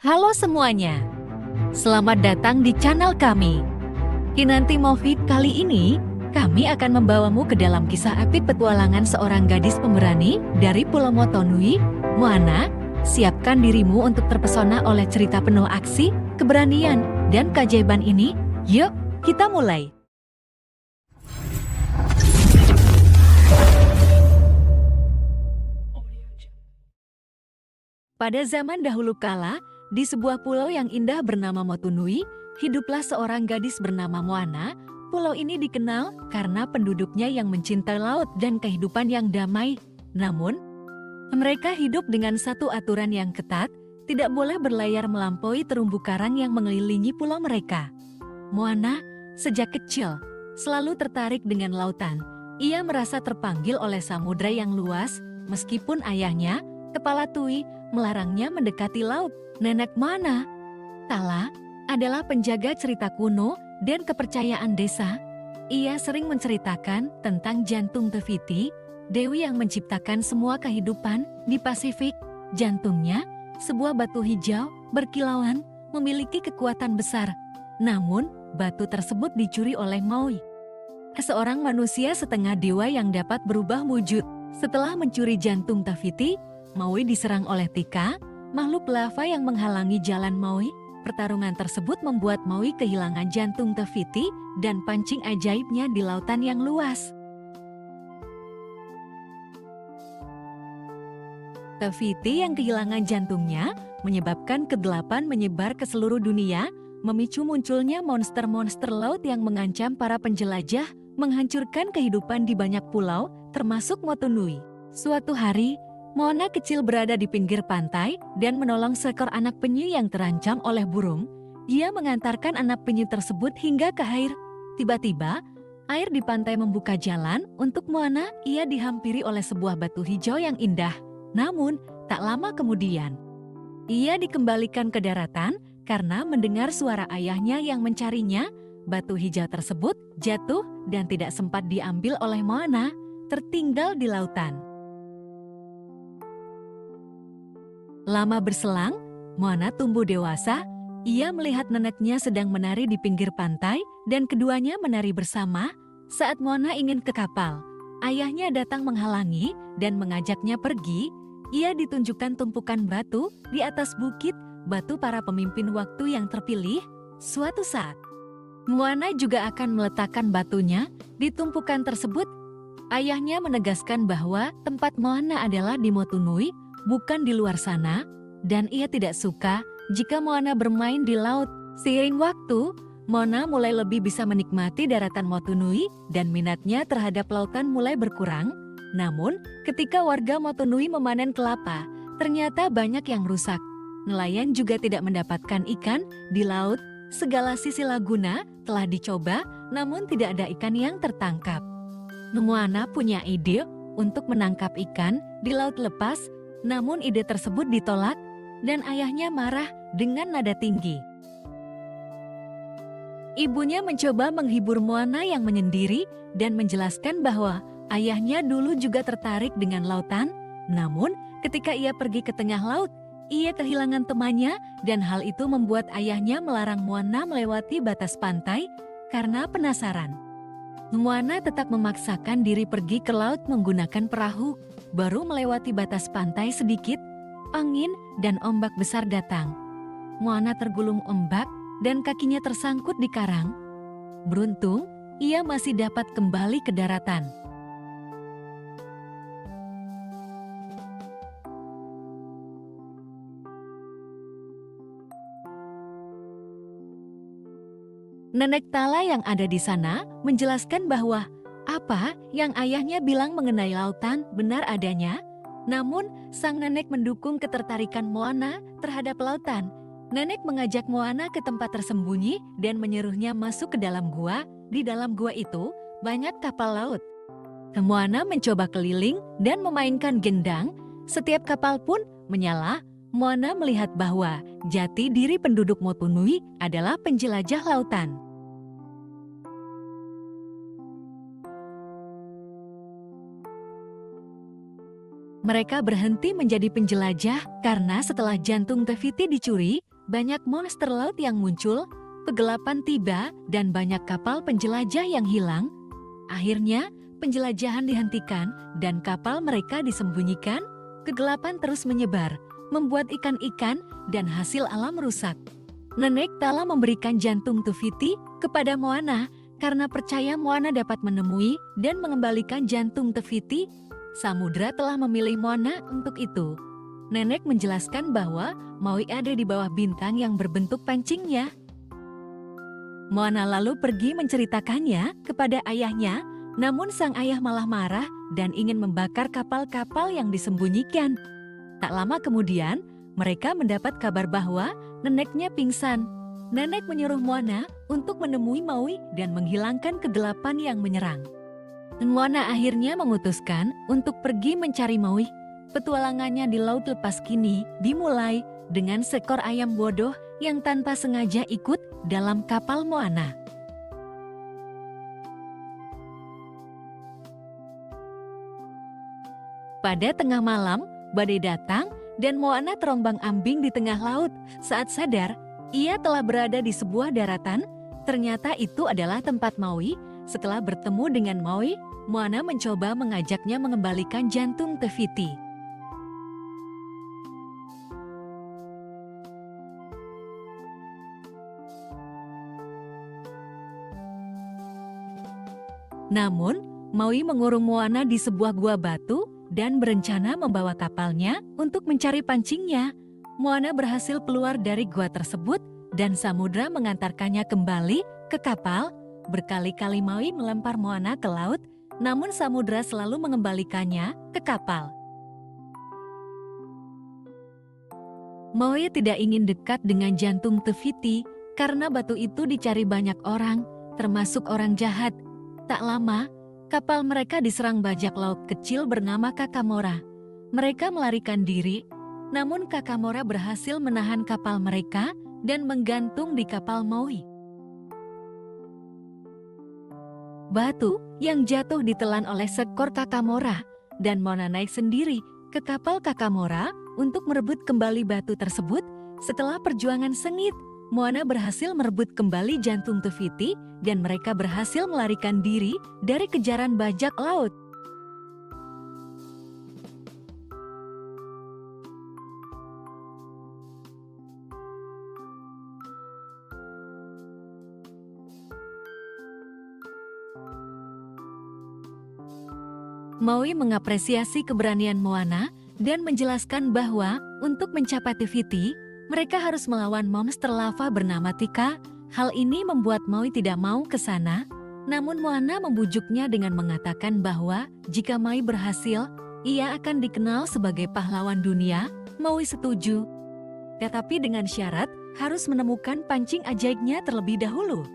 Halo semuanya, selamat datang di channel kami. Kinanti Movie kali ini, kami akan membawamu ke dalam kisah epik petualangan seorang gadis pemberani dari Pulau Motonui, Moana. Siapkan dirimu untuk terpesona oleh cerita penuh aksi, keberanian, dan keajaiban ini. Yuk, kita mulai. Pada zaman dahulu kala, di sebuah pulau yang indah bernama Motunui, hiduplah seorang gadis bernama Moana. Pulau ini dikenal karena penduduknya yang mencintai laut dan kehidupan yang damai. Namun, mereka hidup dengan satu aturan yang ketat, tidak boleh berlayar melampaui terumbu karang yang mengelilingi pulau mereka. Moana, sejak kecil, selalu tertarik dengan lautan. Ia merasa terpanggil oleh samudra yang luas, meskipun ayahnya, Kepala Tui, melarangnya mendekati laut. Nenek Moana, Tala, adalah penjaga cerita kuno dan kepercayaan desa. Ia sering menceritakan tentang jantung Tefiti, dewi yang menciptakan semua kehidupan di Pasifik. Jantungnya, sebuah batu hijau, berkilauan, memiliki kekuatan besar. Namun, batu tersebut dicuri oleh Maui, seorang manusia setengah dewa yang dapat berubah wujud. Setelah mencuri jantung Tefiti, Maui diserang oleh Tika, makhluk lava yang menghalangi jalan Maui. Pertarungan tersebut membuat Maui kehilangan jantung Tefiti dan pancing ajaibnya di lautan yang luas. Tefiti yang kehilangan jantungnya menyebabkan kegelapan menyebar ke seluruh dunia, memicu munculnya monster-monster laut yang mengancam para penjelajah, menghancurkan kehidupan di banyak pulau, termasuk Motunui. Suatu hari, Moana kecil berada di pinggir pantai dan menolong seekor anak penyu yang terancam oleh burung. Ia mengantarkan anak penyu tersebut hingga ke air. Tiba-tiba, air di pantai membuka jalan untuk Moana. Ia dihampiri oleh sebuah batu hijau yang indah. Namun, tak lama kemudian, ia dikembalikan ke daratan karena mendengar suara ayahnya yang mencarinya. Batu hijau tersebut jatuh dan tidak sempat diambil oleh Moana, tertinggal di lautan. Lama berselang, Moana tumbuh dewasa. Ia melihat neneknya sedang menari di pinggir pantai dan keduanya menari bersama. Saat Moana ingin ke kapal, ayahnya datang menghalangi dan mengajaknya pergi. Ia ditunjukkan tumpukan batu di atas bukit, batu para pemimpin waktu yang terpilih. Suatu saat, Moana juga akan meletakkan batunya di tumpukan tersebut. Ayahnya menegaskan bahwa tempat Moana adalah di Motunui, bukan di luar sana, dan ia tidak suka jika Moana bermain di laut. Seiring waktu, Moana mulai lebih bisa menikmati daratan Motunui dan minatnya terhadap lautan mulai berkurang. Namun, ketika warga Motunui memanen kelapa, ternyata banyak yang rusak. Nelayan juga tidak mendapatkan ikan di laut. Segala sisi laguna telah dicoba, namun tidak ada ikan yang tertangkap. Moana punya ide untuk menangkap ikan di laut lepas. Namun ide tersebut ditolak dan ayahnya marah dengan nada tinggi. Ibunya mencoba menghibur Moana yang menyendiri dan menjelaskan bahwa ayahnya dulu juga tertarik dengan lautan. Namun ketika ia pergi ke tengah laut, ia kehilangan temannya dan hal itu membuat ayahnya melarang Moana melewati batas pantai karena penasaran. Moana tetap memaksakan diri pergi ke laut menggunakan perahu. Baru melewati batas pantai sedikit, angin dan ombak besar datang. Moana tergulung ombak dan kakinya tersangkut di karang. Beruntung, ia masih dapat kembali ke daratan. Nenek Tala yang ada di sana menjelaskan bahwa apa yang ayahnya bilang mengenai lautan benar adanya. Namun, sang nenek mendukung ketertarikan Moana terhadap lautan. Nenek mengajak Moana ke tempat tersembunyi dan menyuruhnya masuk ke dalam gua. Di dalam gua itu, banyak kapal laut. Moana mencoba keliling dan memainkan gendang. Setiap kapal pun menyala. Moana melihat bahwa jati diri penduduk Motunui adalah penjelajah lautan. Mereka berhenti menjadi penjelajah karena setelah jantung Tefiti dicuri, Banyak monster laut yang muncul, kegelapan tiba, dan banyak kapal penjelajah yang hilang. Akhirnya, penjelajahan dihentikan dan kapal mereka disembunyikan. Kegelapan terus menyebar, membuat ikan-ikan dan hasil alam rusak. Nenek Tala memberikan jantung Tufiti kepada Moana karena percaya Moana dapat menemui dan mengembalikan jantung Tefiti. Samudra telah memilih Moana untuk itu. Nenek menjelaskan bahwa Maui ada di bawah bintang yang berbentuk pancingnya. Moana lalu pergi menceritakannya kepada ayahnya, namun sang ayah malah marah dan ingin membakar kapal-kapal yang disembunyikan. Tak lama kemudian, mereka mendapat kabar bahwa neneknya pingsan. Nenek menyuruh Moana untuk menemui Maui dan menghilangkan kegelapan yang menyerang. Moana akhirnya memutuskan untuk pergi mencari Maui. Petualangannya di laut lepas kini dimulai dengan seekor ayam bodoh yang tanpa sengaja ikut dalam kapal Moana. Pada tengah malam, badai datang dan Moana terombang-ambing di tengah laut. Saat sadar, ia telah berada di sebuah daratan. Ternyata itu adalah tempat Maui. Setelah bertemu dengan Maui, Moana mencoba mengajaknya mengembalikan jantung Tefiti. Namun, Maui mengurung Moana di sebuah gua batu dan berencana membawa kapalnya untuk mencari pancingnya. Moana berhasil keluar dari gua tersebut dan samudra mengantarkannya kembali ke kapal. Berkali-kali Maui melempar Moana ke laut, namun samudra selalu mengembalikannya ke kapal. Maui tidak ingin dekat dengan jantung Tefiti karena batu itu dicari banyak orang, termasuk orang jahat. Tak lama, kapal mereka diserang bajak laut kecil bernama Kakamora. Mereka melarikan diri, namun Kakamora berhasil menahan kapal mereka dan menggantung di kapal Maui. Batu yang jatuh ditelan oleh seekor Kakamora, dan Moana naik sendiri ke kapal Kakamora untuk merebut kembali batu tersebut. Setelah perjuangan sengit, Moana berhasil merebut kembali jantung Tefiti dan mereka berhasil melarikan diri dari kejaran bajak laut. Maui mengapresiasi keberanian Moana dan menjelaskan bahwa untuk mencapai Tefiti, mereka harus melawan monster lava bernama Tika. Hal ini membuat Maui tidak mau ke sana, namun Moana membujuknya dengan mengatakan bahwa jika Maui berhasil, ia akan dikenal sebagai pahlawan dunia. Maui setuju, tetapi dengan syarat harus menemukan pancing ajaibnya terlebih dahulu.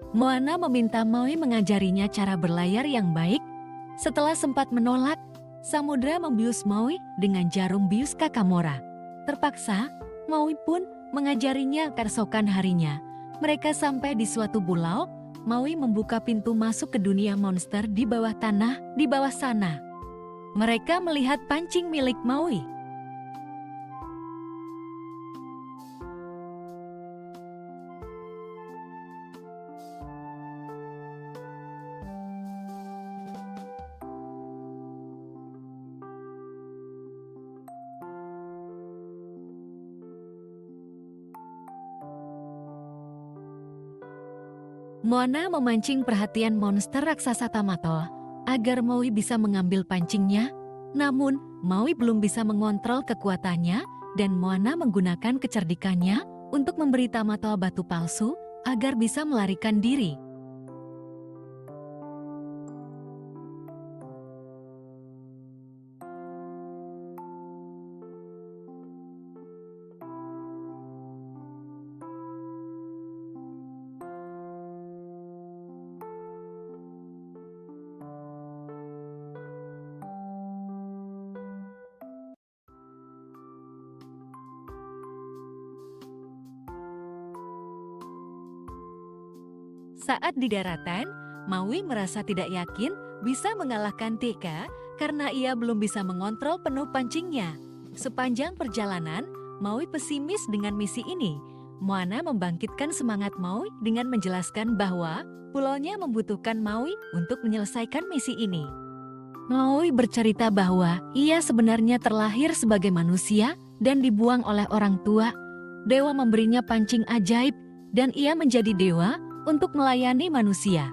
Moana meminta Maui mengajarinya cara berlayar yang baik. Setelah sempat menolak, samudra membius Maui dengan jarum bius Kakamora. Terpaksa, Maui pun mengajarinya keesokan harinya. Mereka sampai di suatu pulau. Maui membuka pintu masuk ke dunia monster di bawah tanah. Di bawah sana, mereka melihat pancing milik Maui. Moana memancing perhatian monster raksasa Tamato agar Maui bisa mengambil pancingnya. Namun, Maui belum bisa mengontrol kekuatannya dan Moana menggunakan kecerdikannya untuk memberi Tamato batu palsu agar bisa melarikan diri. Saat di daratan, Maui merasa tidak yakin bisa mengalahkan Tika karena ia belum bisa mengontrol penuh pancingnya. Sepanjang perjalanan, Maui pesimis dengan misi ini. Moana membangkitkan semangat Maui dengan menjelaskan bahwa pulaunya membutuhkan Maui untuk menyelesaikan misi ini. Maui bercerita bahwa ia sebenarnya terlahir sebagai manusia dan dibuang oleh orang tua. Dewa memberinya pancing ajaib dan ia menjadi dewa untuk melayani manusia.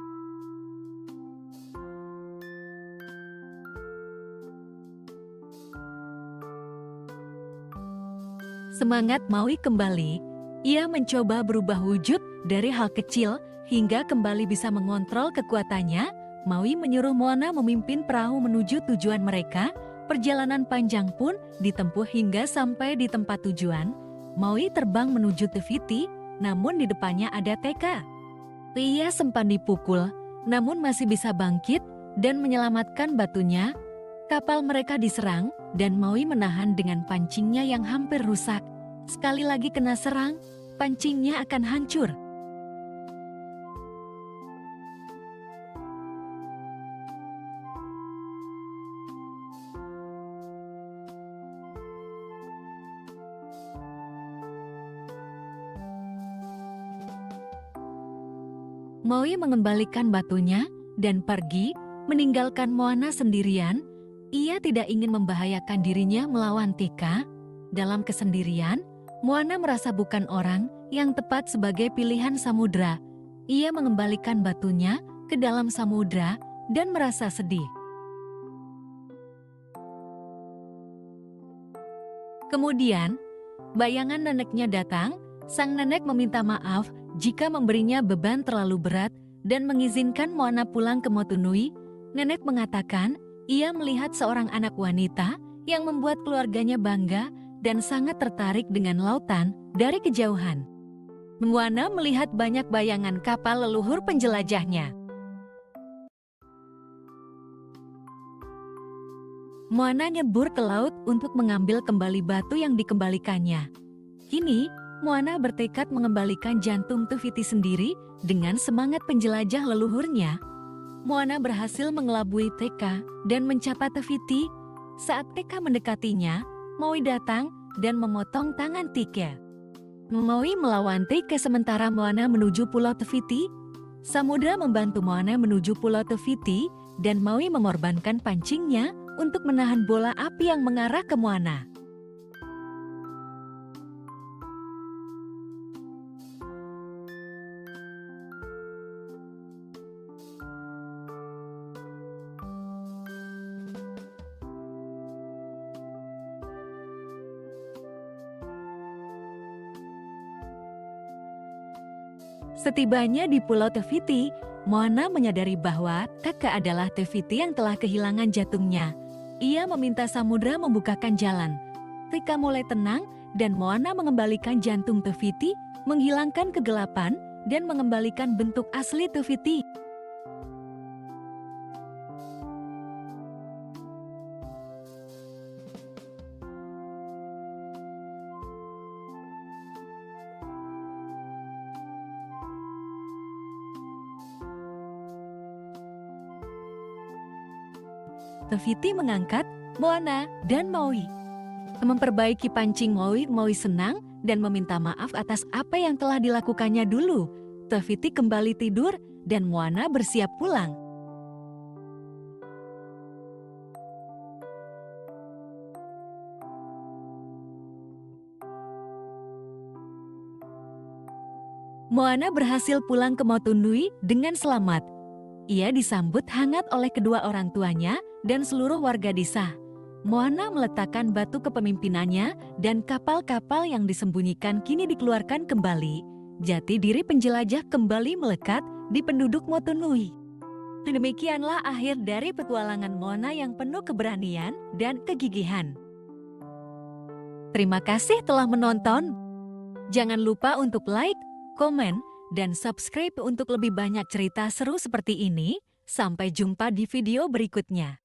Semangat Maui kembali, ia mencoba berubah wujud dari hal kecil hingga kembali bisa mengontrol kekuatannya. Maui menyuruh Moana memimpin perahu menuju tujuan mereka. Perjalanan panjang pun ditempuh hingga sampai di tempat tujuan. Maui terbang menuju Te Fiti, namun di depannya ada Teka. Ia sempat dipukul, namun masih bisa bangkit dan menyelamatkan batunya. Kapal mereka diserang dan Maui menahan dengan pancingnya yang hampir rusak. Sekali lagi kena serang, pancingnya akan hancur. Maui mengembalikan batunya dan pergi, meninggalkan Moana sendirian. Ia tidak ingin membahayakan dirinya melawan Tika. Dalam kesendirian, Moana merasa bukan orang yang tepat sebagai pilihan samudra. Ia mengembalikan batunya ke dalam samudra dan merasa sedih. Kemudian, bayangan neneknya datang. Sang nenek meminta maaf jika memberinya beban terlalu berat dan mengizinkan Moana pulang ke Motunui. Nenek mengatakan ia melihat seorang anak wanita yang membuat keluarganya bangga dan sangat tertarik dengan lautan dari kejauhan. Moana melihat banyak bayangan kapal leluhur penjelajahnya. Moana nyebur ke laut untuk mengambil kembali batu yang dikembalikannya. Kini, Moana bertekad mengembalikan jantung Te Fiti sendiri dengan semangat penjelajah leluhurnya. Moana berhasil mengelabui Teka dan mencapai Te Fiti. Saat Teka mendekatinya, Maui datang dan memotong tangan Tika. Maui melawan Teka sementara Moana menuju Pulau Te Fiti. Samudra membantu Moana menuju Pulau Te Fiti dan Maui mengorbankan pancingnya untuk menahan bola api yang mengarah ke Moana. Setibanya di Pulau Te Fiti, Moana menyadari bahwa Teka adalah Te Fiti yang telah kehilangan jantungnya. Ia meminta samudra membukakan jalan. Teka mulai tenang dan Moana mengembalikan jantung Te Fiti, menghilangkan kegelapan dan mengembalikan bentuk asli Te Fiti. Te Fiti mengangkat Moana dan Maui. Memperbaiki pancing Maui senang dan meminta maaf atas apa yang telah dilakukannya dulu. Te Fiti kembali tidur dan Moana bersiap pulang. Moana berhasil pulang ke Motunui dengan selamat. Ia disambut hangat oleh kedua orang tuanya dan seluruh warga desa. Moana meletakkan batu kepemimpinannya dan kapal-kapal yang disembunyikan kini dikeluarkan kembali. Jati diri penjelajah kembali melekat di penduduk Motunui. Demikianlah akhir dari petualangan Moana yang penuh keberanian dan kegigihan. Terima kasih telah menonton. Jangan lupa untuk like, komen, dan subscribe untuk lebih banyak cerita seru seperti ini. Sampai jumpa di video berikutnya.